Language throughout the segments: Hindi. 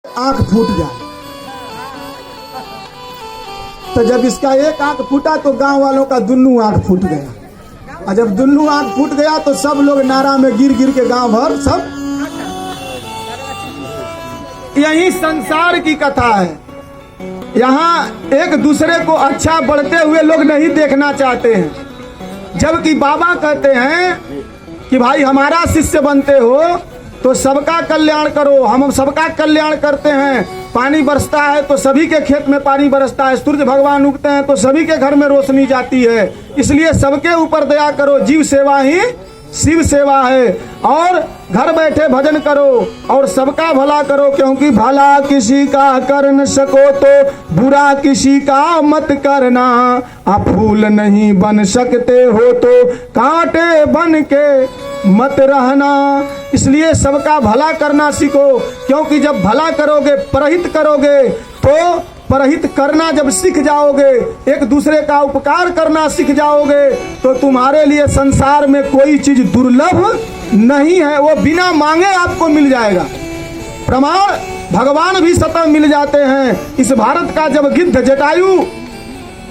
आंख फूट जाए। तो जब इसका एक आंख फूटा तो गांव वालों का दुन्नू आंख फूट गया, और जब दुन्नू आंख फूट गया तो सब लोग नारा में गिर गिर के गांव भर सब। यही संसार की कथा है। यहाँ एक दूसरे को अच्छा बढ़ते हुए लोग नहीं देखना चाहते हैं, जबकि बाबा कहते हैं कि भाई हमारा शिष्य बनते हो तो सबका कल्याण करो। हम सबका कल्याण करते हैं। पानी बरसता है तो सभी के खेत में पानी बरसता है, सूर्य भगवान उगते हैं तो सभी के घर में रोशनी जाती है। इसलिए सबके ऊपर दया करो, जीव सेवा ही शिव सेवा है। और घर बैठे भजन करो और सबका भला करो, क्योंकि भला किसी का कर न सको तो बुरा किसी का मत करना। आप फूल नहीं बन सकते हो तो कांटे बन के मत रहना। इसलिए सबका भला करना सीखो, क्योंकि जब भला करोगे, परहित करोगे, तो परहित करना जब सीख जाओगे, एक दूसरे का उपकार करना सीख जाओगे, तो तुम्हारे लिए संसार में कोई चीज दुर्लभ नहीं है, वो बिना मांगे आपको मिल जाएगा। प्रमाण भगवान भी स्वतः मिल जाते हैं। इस भारत का जब गिद्ध जटायु,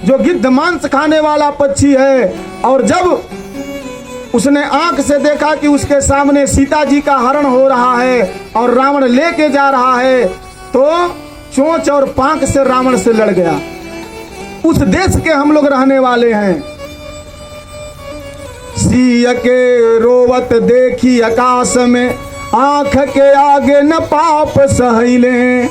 जो गिद्ध मांस खाने वाला पक्षी है, और जब उसने आंख से देखा कि उसके सामने सीता जी का हरण हो रहा है और रावण लेके जा रहा है, तो चोंच और पांख से रावण से लड़ गया। उस देश के हम लोग रहने वाले हैं। सिंह के रोवत देखी आकाश में, आंख के आगे न पाप सहिले।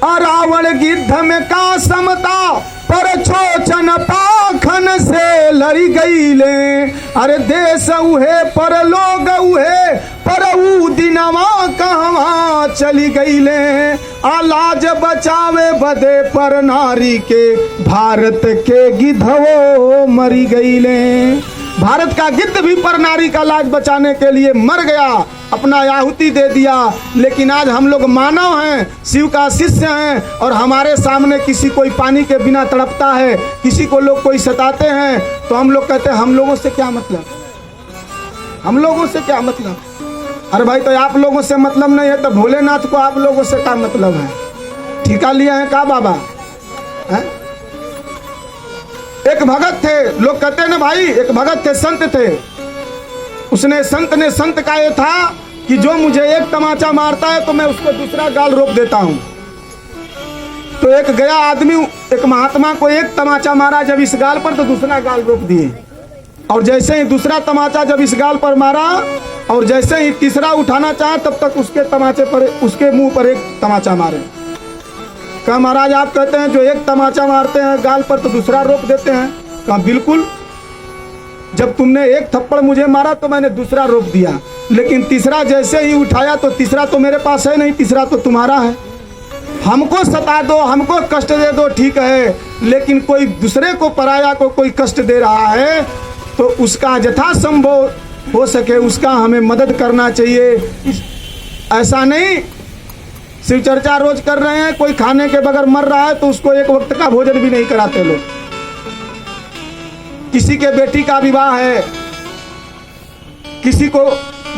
और रावण गिद्ध में का समता, पर छोचन पाखन से लड़ी गईले। अरे देश उहे पर लोग उहे, पर ऊ दिनवा कहवा चली गईले। लाज बचावे बदे पर नारी के, भारत के गिद्धवो मरी गईले। भारत का गिद्ध भी पर नारी का लाज बचाने के लिए मर गया, अपना आहुति दे दिया। लेकिन आज हम लोग मानव हैं, शिव का शिष्य हैं, और हमारे सामने किसी कोई पानी के बिना तड़पता है, किसी को लोग कोई सताते हैं, तो हम लोग कहते हैं हम लोगों से क्या मतलब, हम लोगों से क्या मतलब। अरे भाई, तो आप लोगों से मतलब नहीं है तो भोलेनाथ को आप लोगों से क्या मतलब है? ठिका लिया है का बाबा है? एक भगत थे, लोग कहते हैं ना भाई, एक भगत थे, संत थे। उसने संत ने संत का ये था कि जो मुझे एक तमाचा मारता है तो मैं उसको दूसरा गाल रोक देता हूं। तो एक गया आदमी एक महात्मा को एक तमाचा मारा जब इस गाल पर, तो दूसरा गाल रोक दिए। और जैसे ही दूसरा तमाचा जब इस गाल पर मारा, और जैसे ही तीसरा उठाना चाहा, तब तक उसके तमाचे पर, उसके मुंह पर एक तमाचा मारे। कहा महाराज आप कहते हैं जो एक तमाचा मारते हैं गाल पर तो दूसरा रोक देते हैं? कहा बिल्कुल, जब तुमने एक थप्पड़ मुझे मारा तो मैंने दूसरा रोक दिया, लेकिन तीसरा जैसे ही उठाया तो तीसरा तो मेरे पास है नहीं, तीसरा तो तुम्हारा है। हमको सता दो, हमको कष्ट दे दो, ठीक है, लेकिन कोई दूसरे को, पराया को कोई कष्ट दे रहा है तो उसका यथासंभव हो सके उसका हमें मदद करना चाहिए। ऐसा नहीं शिव चर्चा रोज कर रहे हैं, कोई खाने के बगैर मर रहा है तो उसको एक वक्त का भोजन भी नहीं कराते लोग। किसी के बेटी का विवाह है, किसी को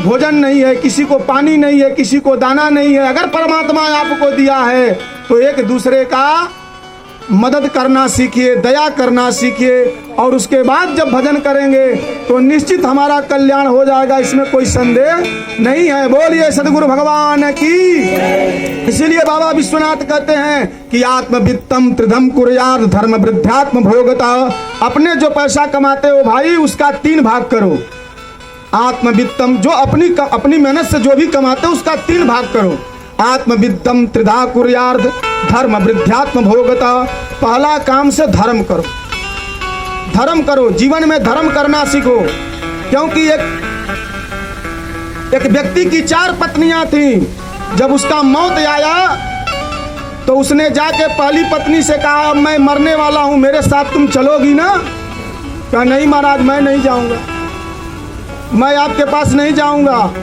भोजन नहीं है, किसी को पानी नहीं है, किसी को दाना नहीं है। अगर परमात्मा आपको दिया है तो एक दूसरे का मदद करना सीखिए, दया करना सीखिए, और उसके बाद जब भजन करेंगे तो निश्चित हमारा कल्याण हो जाएगा, इसमें कोई संदेह नहीं है। बोलिए सदगुरु भगवान की। इसीलिए बाबा विश्वनाथ कहते हैं कि आत्मवित्तम त्रिधम कुर्यात् धर्म वृद्ध्यात्म भोगता। अपने जो पैसा कमाते हो भाई, उसका 3 भाग करो। आत्मवित्तम, जो अपनी मेहनत से जो भी कमाते हो उसका 3 भाग करो। आत्मवित्तम त्रिधा कुर्यात् धर्म वृद्ध्यात्म भोगता। पहला काम से धर्म करो, धर्म करो, जीवन में धर्म करना सीखो। क्योंकि एक व्यक्ति की 4 पत्नियां थीं। जब उसका मौत आया तो उसने जाके पहली पत्नी से कहा मैं मरने वाला हूं, मेरे साथ तुम चलोगी ना? कहा नहीं महाराज, मैं नहीं जाऊंगा, मैं आपके पास नहीं जाऊंगा।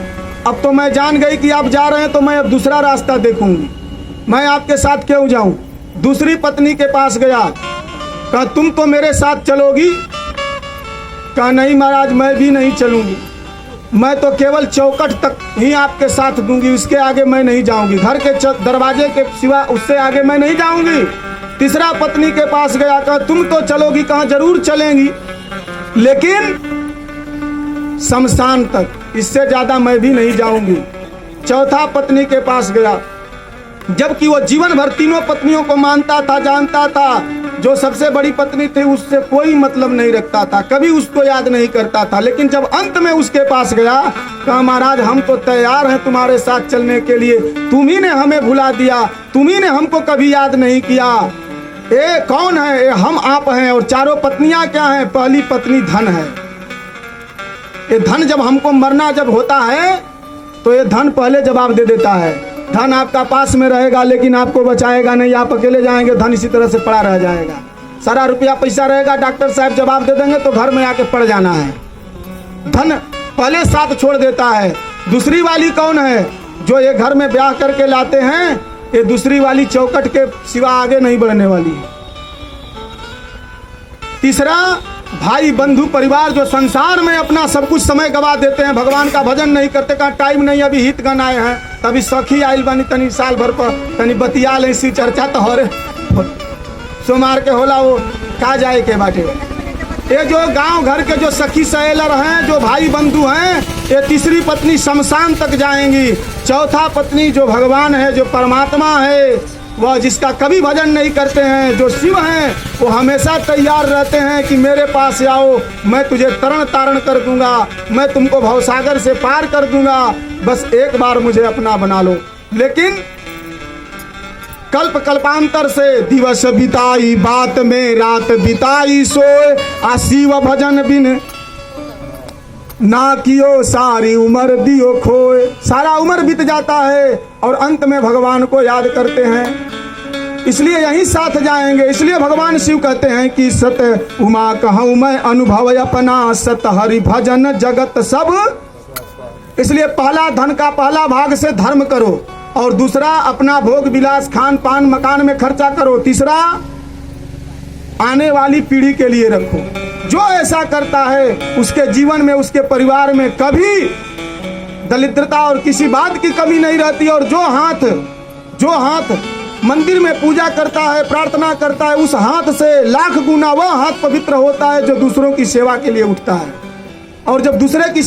अब तो मैं जान गई कि आप जा रहे हैं तो मैं अब दूसरा रास्ता देखूंगी, मैं आपके साथ क्यों जाऊं? दूसरी पत्नी के पास गया, कहा तुम तो मेरे साथ चलोगी? कहा नहीं महाराज, मैं भी नहीं चलूंगी। मैं तो केवल चौखट तक ही आपके साथ दूंगी, उसके आगे मैं नहीं जाऊंगी। घर के दरवाजे के सिवा उससे आगे मैं नहीं जाऊंगी। तीसरा पत्नी के पास गया, कहा तुम तो चलोगी, कहा जरूर चलेंगी, लेकिन शमशान तक, इससे ज्यादा मैं भी नहीं जाऊंगी। चौथा पत्नी के पास गया, जबकि वो जीवन भर तीनों पत्नियों को मानता था, जानता था, जो सबसे बड़ी पत्नी थी उससे कोई मतलब नहीं रखता था, कभी उसको याद नहीं करता था। लेकिन जब अंत में उसके पास गया, कहा महाराज हम तो तैयार हैं तुम्हारे साथ चलने के लिए, तुम ही ने हमें भुला दिया, तुम ही ने हमको कभी याद नहीं किया। ये कौन है? ये हम आप हैं। और चारों पत्नियां क्या हैं? पहली पत्नी धन है। ये धन जब हमको मरना जब होता है तो ये धन पहले जवाब दे देता है। धन आपका पास में रहेगा लेकिन आपको बचाएगा नहीं, आप अकेले जाएंगे, धन इसी तरह से पड़ा रह जाएगा। सारा रुपया पैसा रहेगा, डॉक्टर साहब जवाब दे देंगे तो घर में आके पड़ जाना है। धन पहले साथ छोड़ देता है। दूसरी वाली कौन है? जो ये घर में ब्याह करके लाते हैं, ये दूसरी वाली चौखट के सिवा आगे नहीं बढ़ने वाली। तीसरा भाई बंधु परिवार, जो संसार में अपना सब कुछ समय गवा देते हैं, भगवान का भजन नहीं करते, का टाइम नहीं, अभी हित गन आए हैं, तभी सखी आइल बनी, तनी साल भर पर तनी बतिया ले, सी चर्चा तो हो रे सोमार के होला, वो का जाए के बाटे। ये जो गांव घर के जो सखी सहेलर हैं, जो भाई बंधु हैं, ये तीसरी पत्नी शमशान तक जाएंगी। चौथा पत्नी जो भगवान है, जो परमात्मा है, वह जिसका कभी भजन नहीं करते हैं, जो शिव हैं, वो हमेशा तैयार रहते हैं कि मेरे पास आओ, मैं तुझे तरण तारण कर दूंगा, मैं तुमको भवसागर से पार कर दूंगा, बस एक बार मुझे अपना बना लो। लेकिन कल्प कल्पांतर से दिवस बिताई बात में, रात बिताई सोए, आ शिव भजन बिन ना कियो सारी उम्र दियो खोए। सारा उम्र बीत जाता है और अंत में भगवान को याद करते हैं, इसलिए यहीं साथ जाएंगे। इसलिए भगवान शिव कहते हैं कि सत उमा कहूँ मैं अनुभव अपना, सत हरि भजन जगत सब। इसलिए पहला धन का पहला भाग से धर्म करो, और दूसरा अपना भोग विलास खान पान मकान में खर्चा करो, तीसरा आने वाली पीढ़ी के लिए रखो। जो ऐसा करता है उसके जीवन में, उसके परिवार में कभी दरिद्रता और किसी बात की कमी नहीं रहती। और जो हाथ मंदिर में पूजा करता है, प्रार्थना करता है, उस हाथ से लाख गुना वह हाथ पवित्र होता है जो दूसरों की सेवा के लिए उठता है। और जब दूसरे की